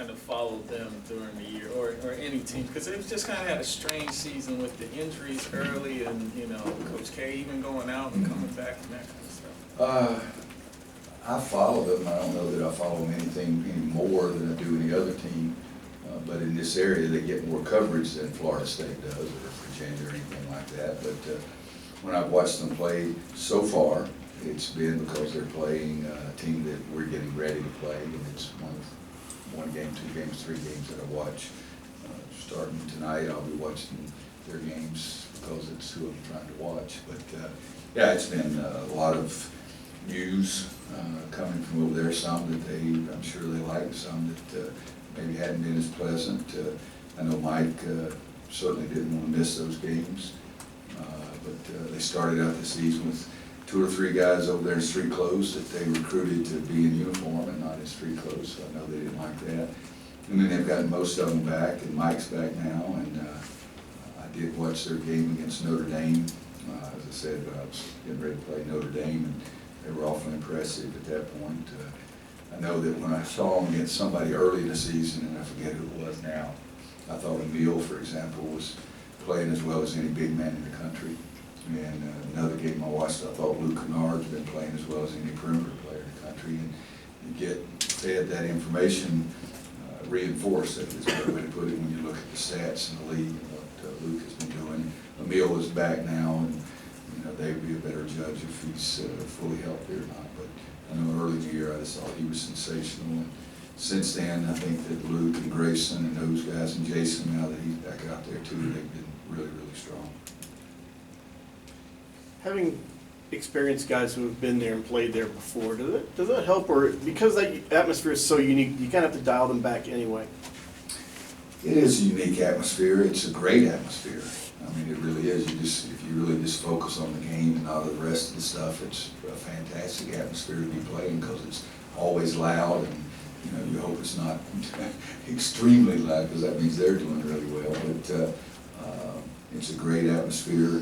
trying to follow them during the year, or any team? Because they've just kind of had a strange season with the injuries early, and Coach K even going out and coming back and that kind of stuff. I follow them. I don't know that I follow them anything any more than I do any other team. But in this area, they get more coverage than Florida State does, or Virginia, or anything like that. But when I've watched them play so far, it's been because they're playing a team that we're getting ready to play, and it's one game, 2 games, 3 games that I watch. Starting tonight, I'll be watching their games because it's who I'm trying to watch. But yeah, it's been a lot of news coming from over there. Some that I'm sure they like, some that maybe hadn't been as pleasant. I know Mike certainly didn't want to miss those games, but they started out the season with 2 or 3 guys over there in street clothes that they recruited to be in uniform and not in street clothes, so I know they didn't like that. And then they've gotten most of them back, and Mike's back now, and I did watch their game against Notre Dame. As I said, I was getting ready to play Notre Dame, and they were awfully impressive at that point. I know that when I saw them against somebody early in the season, and I forget who it was now, I thought Emile, for example, was playing as well as any big man in the country. And another game I watched, I thought Luke Kennard's been playing as well as any perimeter player in the country. And you get fed that information, reinforced, that is a better way to put it, when you look at the stats in the league and what Luke has been doing. Emile is back now, and they would be a better judge if he's fully healthy or not. But I know early in the year I just thought he was sensational. And since then, I think that Luke and Grayson and those guys, and Jason, now that he's back out there too, they've been really, really strong. Having experienced guys who have been there and played there before, does that help, or because that atmosphere is so unique, you kind of have to dial them back anyway? It is a unique atmosphere. It's a great atmosphere. I mean, it really is. If you really just focus on the game and all the rest of the stuff, it's a fantastic atmosphere to be playing because it's always loud, and you hope it's not extremely loud because that means they're doing really well. But it's a great atmosphere.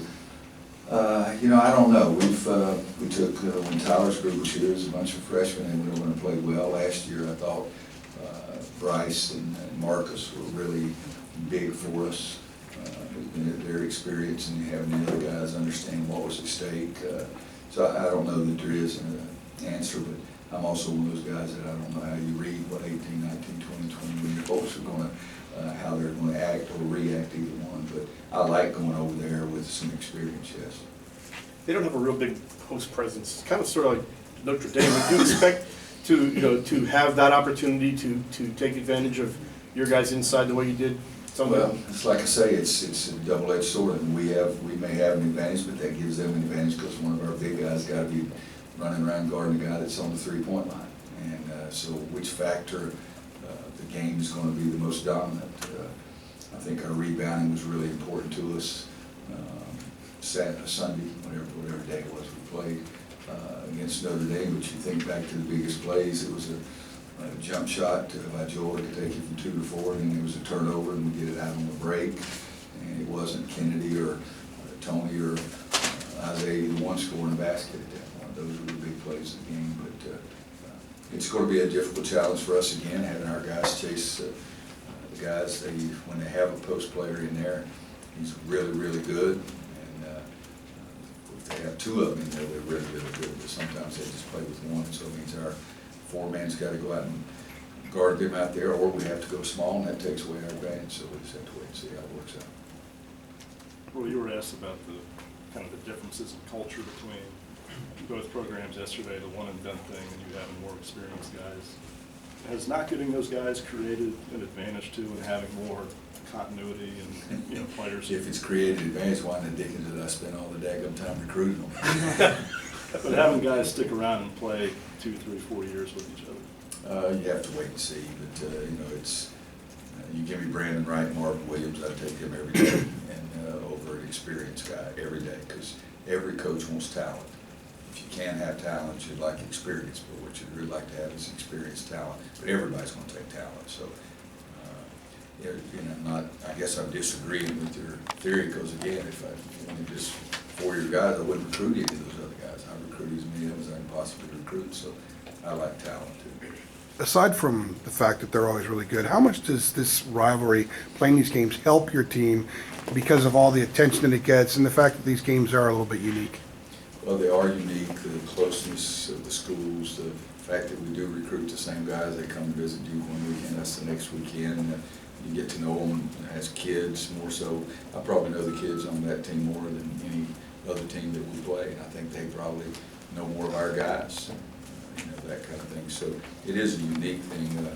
I don't know. We took when Tyler's group was here, as a bunch of freshmen, and we were going to play well last year. I thought Bryce and Marcus were really big for us. Their experience and having the other guys understand what was at stake. So I don't know that there is an answer, but I'm also one of those guys that I don't know how you read what 18, 19, 20, 21 year olds are going to, how they're going to act or react, either one. But I like going over there with some experience, yes. They don't have a real big post presence. It's kind of sort of like Notre Dame. Would you expect to have that opportunity to take advantage of your guys inside the way you did? Well, it's like I say, it's a double-edged sword. And we may have an advantage, but that gives them an advantage because one of our big guys got to be running around guarding the guy that's on the 3-point line. And so which factor the game is going to be the most dominant. I think our rebounding was really important to us. Sunday, whatever day it was we played against Notre Dame, but you think back to the biggest plays, it was a jump shot by Joel that could take you from 2 to 4, and it was a turnover, and we get it out on the break. And it wasn't Kennedy or Tony or Isaiah, the one scoring a basket at that point. Those were the big plays of the game. But it's going to be a difficult challenge for us again, having our guys chase the guys. When they have a post player in there, he's really, really good. And if they have 2 of them in there, they're really, really good. But sometimes they just play with one, so it means our 4-man's got to go out and guard them out there, or we have to go small, and that takes away our advantage. So we just have to wait and see how it works out. Well, you were asked about the kind of the differences in culture between both programs yesterday, the one and done thing, and you having more experienced guys. Has not getting those guys created an advantage too, and having more continuity and players? If it's created advantage, why in the dickens did I spend all the daggum time recruiting them? But having guys stick around and play 2, 3, 4 years with each other. You have to wait and see, but it's you give me Brandon Wright and Marvin Williams, I'd take him every day, and over an experienced guy every day, because every coach wants talent. If you can't have talent, you'd like experience, but what you'd really like to have is experienced talent. But everybody's going to take talent, so I guess I'm disagreeing with your theory, because again, if I wanted just 4-year guys, I wouldn't recruit any of those other guys. I recruit as many of them as I can possibly recruit, so I like talent too. aside from the fact that they're always really good, how much does this rivalry, playing these games, help your team because of all the attention that it gets and the fact that these games are a little bit unique? Well, they are unique, the closeness of the schools, the fact that we do recruit the same guys. They come and visit you one weekend, that's the next weekend. You get to know them as kids more so. I probably know the kids on that team more than any other team that we play. I think they probably know more of our guys, that kind of thing. So it is a unique thing.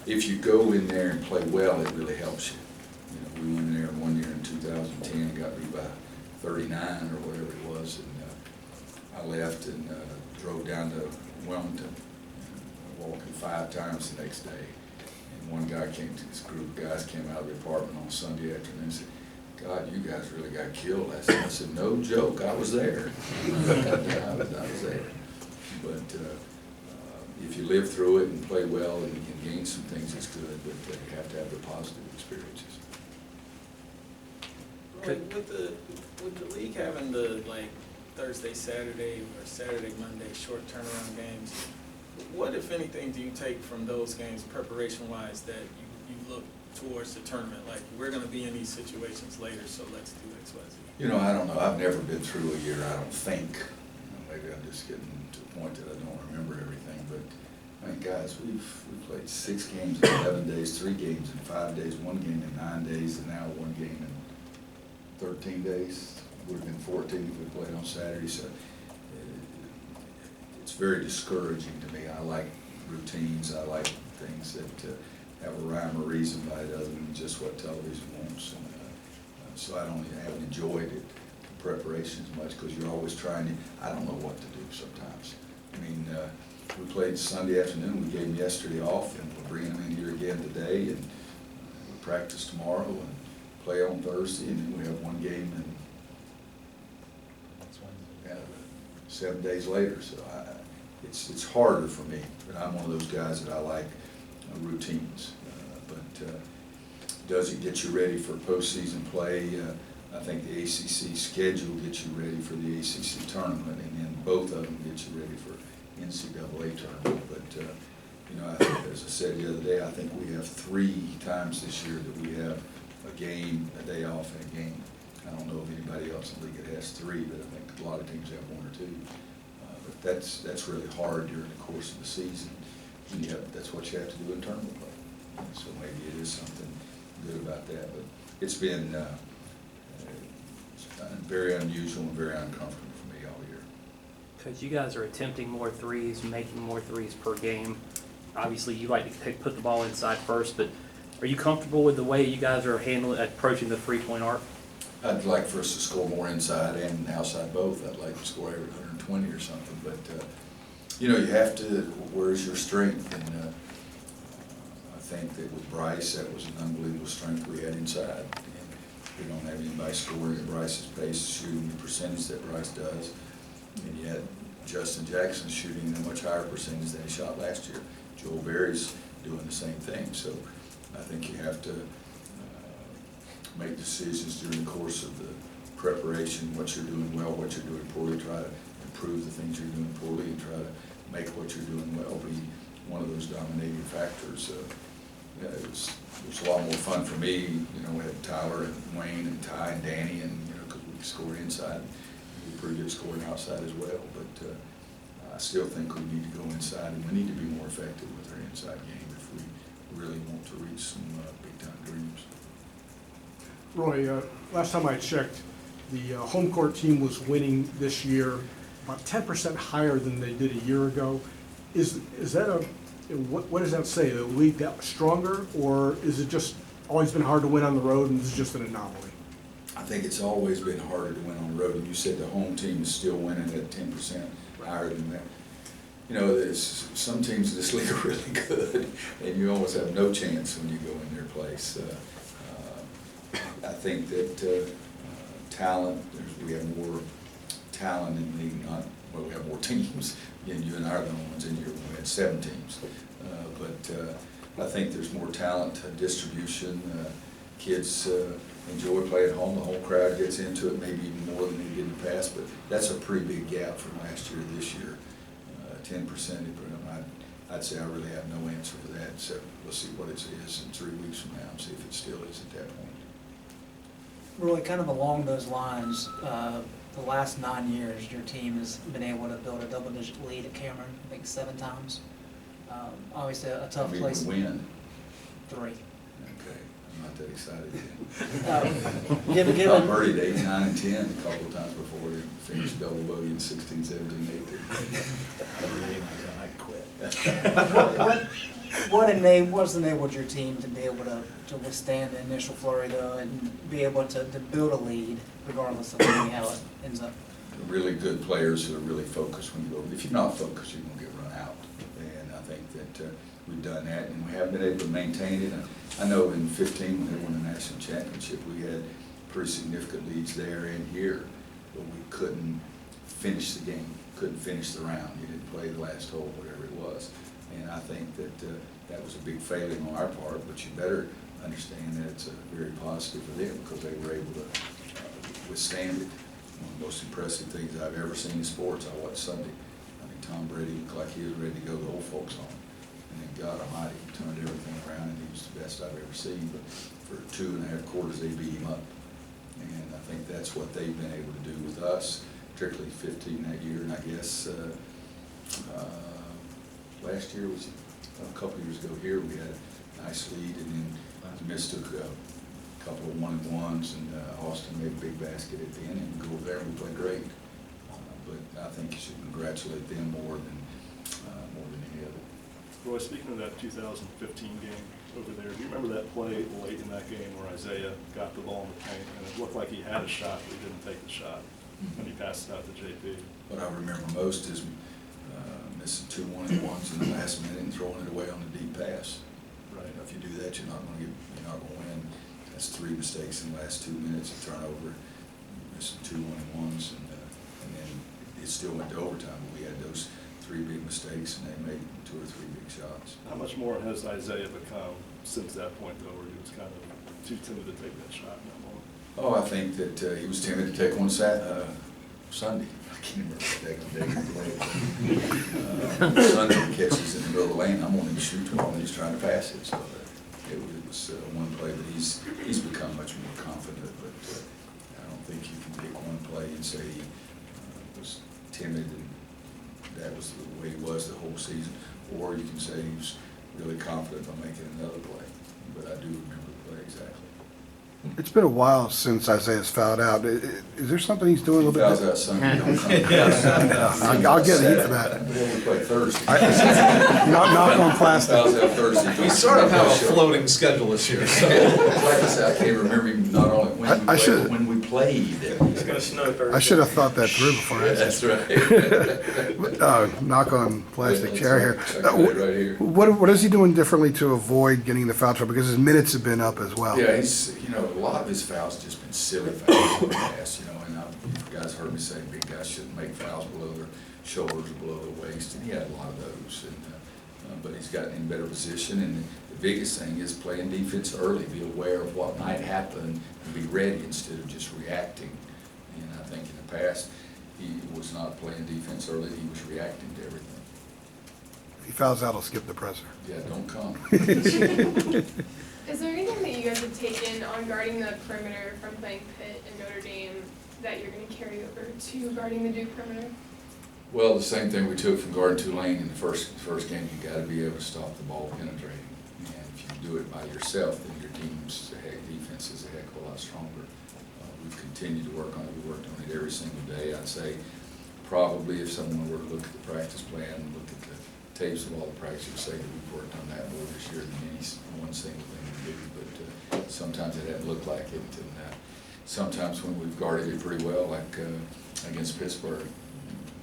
If you go in there and play well, it really helps you. We went in there one year in 2010 and got beat by 39 or whatever it was, and I left and drove down to Wilmington, walking 5 times the next day. And one guy came to this group of guys came out of the apartment on Sunday afternoon and said, "God, you guys really got killed last night." I said, "No joke, I was there." I was there. But if you live through it and play well and you can gain some things, it's good, but you have to have the positive experiences. With the league having the Thursday, Saturday, or Saturday, Monday short turnaround games, what, if anything, do you take from those games preparation-wise that you look towards the tournament? Like, we're going to be in these situations later, so let's do X, Y, Z. I don't know. I've never been through a year, I don't think. Maybe I'm just getting to the point that I don't remember everything, but I mean, guys, we've played 6 games in 11 days, 3 games in 5 days, 1 game in 9 days, and now 1 game in 13 days. Would have been 14 if we played on Saturday. So it's very discouraging to me. I like routines. I like things that have a rhyme or reason by it other than just what television wants. And, so I haven't enjoyed it, the preparation as much, because you're always trying to, I don't know what to do sometimes. I mean, we played Sunday afternoon. We gave them yesterday off, and we're bringing them in here again today, and we practice tomorrow and play on Thursday, and then we have 1 game and 7 days later. So it's harder for me, but I'm one of those guys that I like routines. But does it get you ready for postseason play? I think the ACC schedule gets you ready for the ACC tournament, and then both of them get you ready for NCAA tournament. But as I said the other day, I think we have 3 times this year that we have a game, a day off, and a game. I don't know of anybody else in the league that has 3, but I think a lot of teams have 1 or 2. But that's really hard during the course of the season. And that's what you have to do in tournament play. So maybe it is something good about that. But it's been very unusual and very uncomfortable for me all year. Because you guys are attempting more threes, making more threes per game. Obviously, you like to put the ball inside first, but are you comfortable with the way you guys are approaching the three-point arc? I'd like for us to score more inside and outside both. I'd like to score every 120 or something. But, you have to, where's your strength? And I think that with Bryce, that was an unbelievable strength we had inside. And we don't have anybody scoring at Bryce's pace, shooting the percentage that Bryce does. And yet, Justin Jackson's shooting a much higher percentage than he shot last year. Joel Berry's doing the same thing. So I think you have to make decisions during the course of the preparation, what you're doing well, what you're doing poorly, try to improve the things you're doing poorly, and try to make what you're doing well be one of those dominating factors. It was a lot more fun for me. We had Tyler and Wayne and Ty and Danny, and because we could score inside, we were pretty good scoring outside as well. But I still think we need to go inside, and we need to be more effective with our inside game if we really want to reach some big-time dreams. Roy, last time I checked, the home court team was winning this year about 10% higher than they did a year ago. Is that what does that say? The league that stronger, or is it just always been hard to win on the road and this is just an anomaly? I think it's always been harder to win on the road, and you said the home team is still winning at 10% higher than that. There's some teams in this league are really good, and you almost have no chance when you go in their place. I think that talent, we have more talent in the league, we have more teams. Again, you and I are the only ones in here when we had 7 teams. But I think there's more talent distribution. Kids enjoy playing at home. The whole crowd gets into it, maybe even more than they did in the past. But that's a pretty big gap from last year to this year. 10%. I'd say I really have no answer for that, so we'll see what it is in 3 weeks from now and see if it still is at that point. Really, kind of along those lines, the last 9 years, your team has been able to build a double-digit lead at Cameron, I think 7 times. Obviously, a tough I mean, place. win. 3. Okay, I'm not that excited then. Given, I given, birdied 8, 9, and 10 a couple of times before we finished double bogey in 16, 17, 18. I quit. what's enabled your team to be able to withstand the initial flurry though, and be able to build a lead regardless of how it ends up? Really good players who are really focused when you go. If you're not focused, you're going to get run out. And I think that we've done that, and we haven't been able to maintain it. I know in 15 when they won the national championship, we had pretty significant leads there and here, but we couldn't finish the game, couldn't finish the round. You didn't play the last hole, whatever it was. And I think that that was a big failing on our part, but you better understand that it's very positive for them because they were able to withstand it. One of the most impressive things I've ever seen in sports, I watched Sunday. I mean, Tom Brady looked like he was ready to go to old folks home. And then God Almighty turned everything around, and he was the best I've ever seen. But for 2.5 quarters, they beat him up. And I think that's what they've been able to do with us, particularly 15 that year. And I guess last year was a couple of years ago here, we had a nice lead, and then mistook a couple of 1-and-1s, and Austin made a big basket at the end, and we go over there and we play great. But I think you should congratulate them more than any other. Roy, speaking of that 2015 game over there, do you remember that play late in that game where Isaiah got the ball in the paint and it looked like he had a shot, but he didn't take the shot, and he passed it out to JP? What I remember most is missing 2 1-and-1s in the last minute and throwing it away on the deep pass. Right. If you do that, you're not going to win. That's 3 mistakes in the last 2 minutes of turnover, missing 2 1-and-1s, and then it still went to overtime. We had those 3 big mistakes, and they made 2 or 3 big shots. How much more has Isaiah become since that point, though, where he was kind of too timid to take that shot in that moment? Oh, I think that he was timid to take one Sunday. I can't remember what day Sunday catches in the middle of the lane. I'm wanting to shoot to him, and he's trying to pass it. So it was one play, but he's become much more confident. But I don't think you can pick one play and say he was timid and that was the way he was the whole season, or you can say he was really confident by making another play. But I do remember the play exactly. It's been a while since Isaiah's fouled out. Is there something he's doing a little bit Fouls different? out Sunday, don't come. I'll get heat for that. Well, we play Thursday. Knock on plastic. Fouls out Thursday. We sort of have a floating schedule this year, so. Like I said, I can't remember even not only when we I played, should- but when we played. It's gonna snow Thursday. I should have thought that through before I That's said. right. Knock on plastic chair here. Right here. What is he doing differently to avoid getting the foul trouble? Because his minutes have been up as well. Yeah, he's, a lot of his fouls just been silly fouls in the past, and you guys heard me say big guys shouldn't make fouls below their shoulders or below their waist, and he had a lot of those. But he's gotten in better position, and the biggest thing is playing defense early, be aware of what might happen, and be ready instead of just reacting. And I think in the past, he was not playing defense early, he was reacting to everything. If he fouls out, I'll skip the presser. Yeah, don't come. Is there anything that you guys have taken on guarding the perimeter from playing Pitt and Notre Dame that you're going to carry over to guarding the Duke perimeter? Well, the same thing we took from guarding Tulane in the first game. You got to be able to stop the ball penetrating, and if you do it by yourself, then your team's defense is a heck of a lot stronger. We've continued to work on it. We worked on it every single day. I'd say probably if someone were to look at the practice plan and look at the tapes of all the practice, you'd say that we've worked on that more this year than any one single thing we do. But sometimes it hadn't looked like it, and sometimes when we've guarded it pretty well, like against Pittsburgh.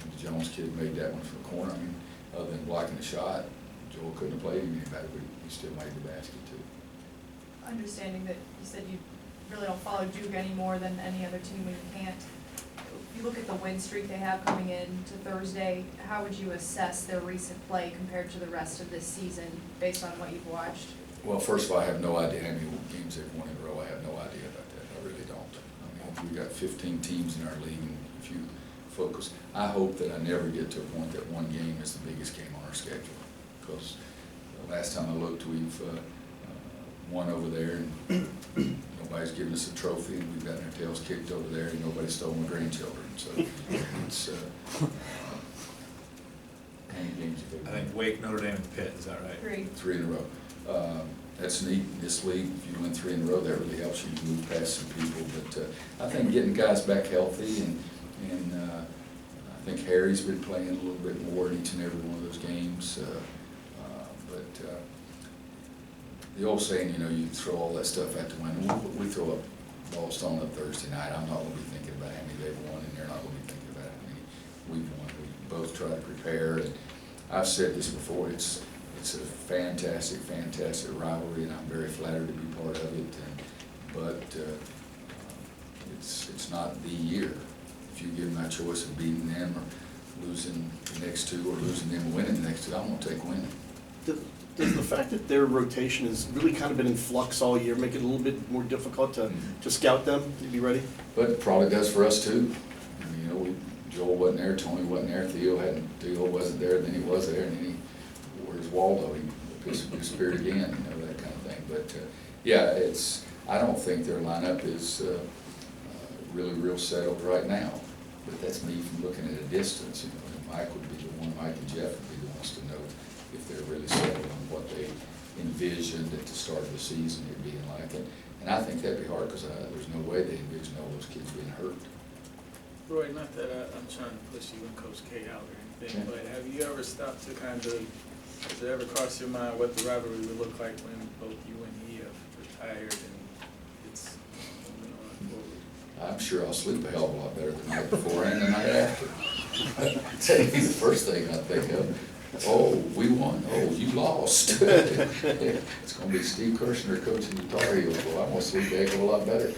The Jones kid made that one from the corner. I mean, other than blocking the shot, Joel couldn't have played him any better, but he still made the basket too. Understanding that you said you really don't follow Duke any more than any other team when you can't. If you look at the win streak they have coming in to Thursday, how would you assess their recent play compared to the rest of this season based on what you've watched? Well, first of all, I have no idea how many games they've won in a row. I have no idea about that. I really don't. I mean, we've got 15 teams in our league, and if you focus, I hope that I never get to a point that one game is the biggest game on our schedule, because the last time I looked, we've won over there, and nobody's given us a trophy, and we've gotten our tails kicked over there, and nobody's stole my grandchildren. So it's how many games have they I won? think Wake, Notre Dame, and Pitt, is that right? 3. 3 in a row. That's neat in this league. If you win 3 in a row, that really helps you to move past some people. But I think getting guys back healthy, and I think Harry's been playing a little bit more in each and every one of those games. But the old saying, you know, you throw all that stuff out the window. We throw up Ballstone up Thursday night. I'm not going to be thinking about how many they've won, and they're not going to be thinking about how many we've won. We both try to prepare, and I've said this before. It's a fantastic, fantastic rivalry, and I'm very flattered to be part of it. But it's not the year. If you give me my choice of beating them or losing the next 2, or losing them and winning the next 2, I'm going to take winning. Does the fact that their rotation has really kind of been in flux all year make it a little bit more difficult to scout them, to be ready? But it probably does for us too. I mean, you know, Joel wasn't there, Tony wasn't there, Theo wasn't there, then he was there, and then where's Waldo? He disappeared again, you know, that kind of thing. But yeah, I don't think their lineup is really real settled right now. But that's me from looking at a distance. You know, and Mike would be the one, Mike and Jeff would be the ones to know if they're really settled on what they envisioned at the start of the season it being like. And I think that'd be hard, because there's no way they envision all those kids being hurt. Roy, not that I'm trying to push you and Coach K out or anything, but have you ever stopped to kind of, has it ever crossed your mind what the rivalry would look like when both you and he have retired and it's moving on forward? I'm sure I'll sleep a hell of a lot better the night before and the night after. I tell you, the first thing I think of, oh, we won. Oh, you lost. It's going to be Steve Kirshner coaching the Tar Heels. Well, I'm going to sleep a heck of a lot better.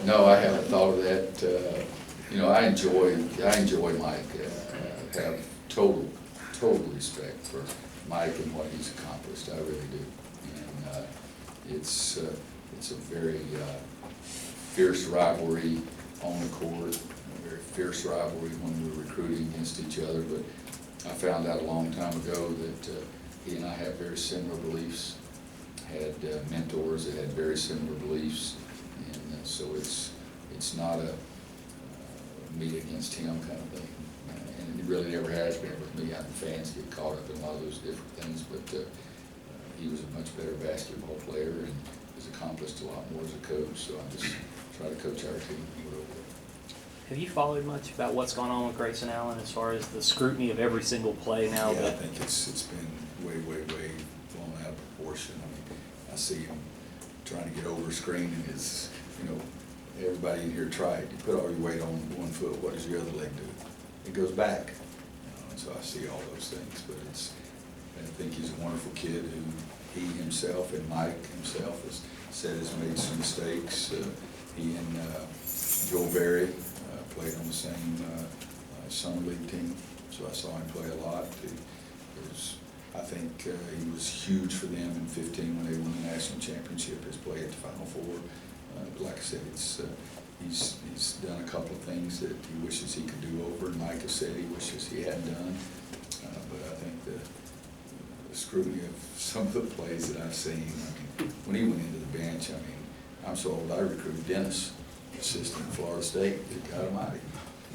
No, I haven't thought of that. You know, I enjoy Mike. I have total respect for Mike and what he's accomplished. I really do. And it's a very fierce rivalry on the court, a very fierce rivalry when we're recruiting against each other. But I found out a long time ago that he and I have very similar beliefs, had mentors that had very similar beliefs, and so it's not a me against him kind of thing. And it really never has been with me. I think fans get caught up in a lot of those different things, but he was a much better basketball player and has accomplished a lot more as a coach, so I just try to coach our team a little bit. Have you followed much about what's going on with Grayson Allen as far as the scrutiny of every single play now? Yeah, I that think it's been way blown out of proportion. I mean, I see him trying to get over a screen, and it's, you know, everybody in here tried. You put all your weight on one foot, what does your other leg do? It goes back. You know, and so I see all those things, but I think he's a wonderful kid who he himself and Mike himself has said has made some mistakes. He and Joel Berry played on the same summer league team, so I saw him play a lot. I think he was huge for them in 15 when they won the national championship. His play at the Final Four, like I said, he's done a couple of things that he wishes he could do over, and Mike has said he wishes he hadn't done. But I think the scrutiny of some of the plays that I've seen, I mean, when he went into the bench, I mean, I'm so old, I recruited Dennis, assistant at Florida State. Good God Almighty.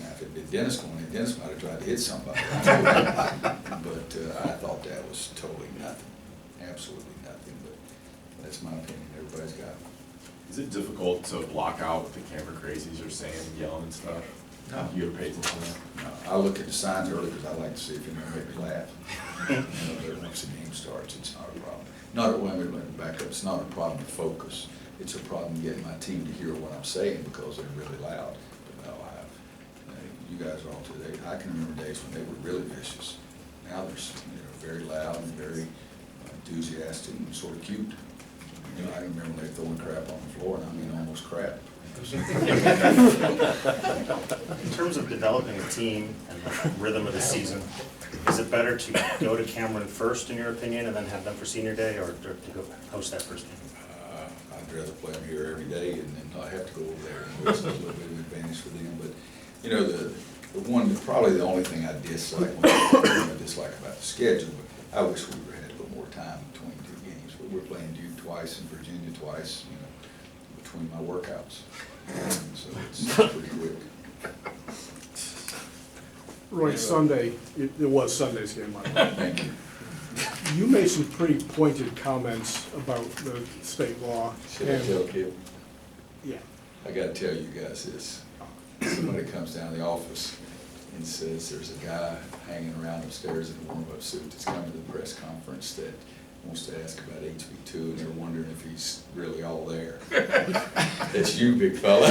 Now, if it had been Dennis going in, Dennis might have tried to hit somebody. But I thought that was totally nothing, absolutely nothing. But that's my opinion. Everybody's got it. Is it difficult to block out what the camera crazies are saying, yelling and stuff? No. You ever pay attention to that? No, I look at the signs early because I like to see if anyone make me laugh. You know, but once the game starts, it's not a problem. Let me back up. It's not a problem to focus. It's a problem getting my team to hear what I'm saying because they're really loud. But no, you guys are all today. I can remember days when they were really vicious. Now they're very loud and very enthusiastic and sort of cute. You know, I can remember when they were throwing crap on the floor, and I mean almost crap. In terms of developing a team and the rhythm of the season, is it better to go to Cameron first, in your opinion, and then have them for senior day, or to go host that first game? I'd rather play them here every day and then not have to go over there. And it's a little bit of an advantage for them. But, you know, Probably the only thing I dislike about the schedule, but I wish we would have had a little more time between two games. But we're playing Duke twice and Virginia twice, you know, between my workouts. So it's pretty quick. Roy, Sunday, it was Sunday's game, Mike. Thank you. You made some pretty pointed comments about the state law. Should I tell Kip? Yeah. I gotta tell you guys this. Somebody comes down to the office and says there's a guy hanging around upstairs in a warm-up suit that's coming to the press conference that wants to ask about HB2, and they're wondering if he's really all there. That's you, big fella.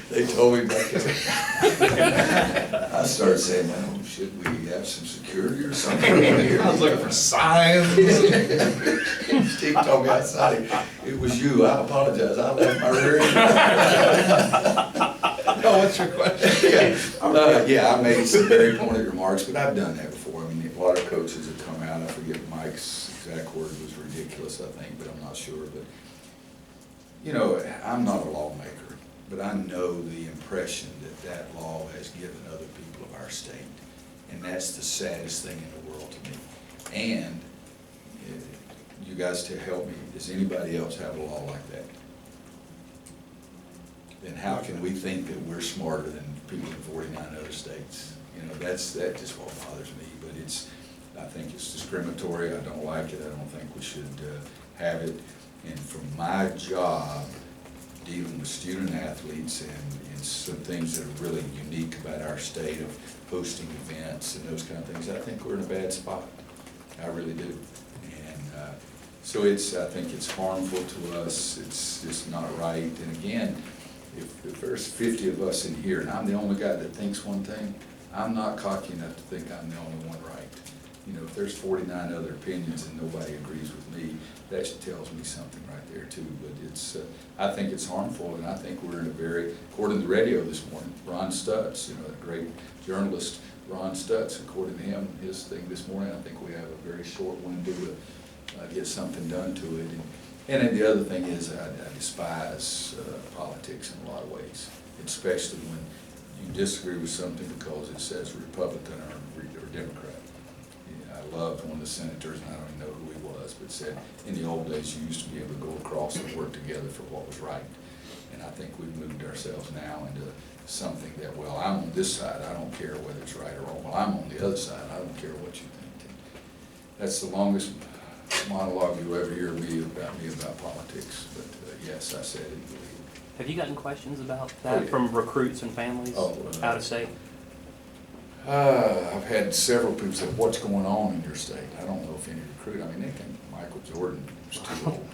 They told me back there. I started saying, well, should we have some security or something over here? I was looking for signs. Steve told me outside, it was you. I apologize. I left my rear end. Oh, what's your question? Yeah, I made some very pointed remarks, but I've done that before. I mean, a lot of coaches have come out. I forget Mike's exact word was ridiculous, I think, but I'm not sure. But, you know, I'm not a lawmaker, but I know the impression that that law has given other people of our state. And that's the saddest thing in the world to me. And you guys to help me, does anybody else have a law like that? Then how can we think that we're smarter than people in 49 other states? You know, that just what bothers me, but I think it's discriminatory. I don't like it. I don't think we should have it. And from my job, dealing with student athletes and some things that are really unique about our state of hosting events and those kind of things, I think we're in a bad spot. I really do. And so I think it's harmful to us. It's just not right. And again, if there's 50 of us in here and I'm the only guy that thinks one thing, I'm not cocky enough to think I'm the only one right. You know, if there's 49 other opinions and nobody agrees with me, that tells me something right there too. But I think it's harmful, and I think we're in a very, according to the radio this morning, Ron Stutz, you know, a great journalist, Ron Stutz, according to him, his thing this morning, I think we have a very short window to get something done to it. And then the other thing is I despise politics in a lot of ways, especially when you disagree with something because it says Republican or Democrat. I loved one of the senators, and I don't even know who he was, but said in the old days you used to be able to go across and work together for what was right. And I think we've moved ourselves now into something that, well, I'm on this side, I don't care whether it's right or wrong. Well, I'm on the other side, I don't care what you think. And that's the longest monologue you'll ever hear me about politics. But yes, I said it. Have you gotten questions about that from recruits and families out of state? I've had several people say, what's going on in your state? I don't know if any recruit, I mean, they think Michael Jordan is too old.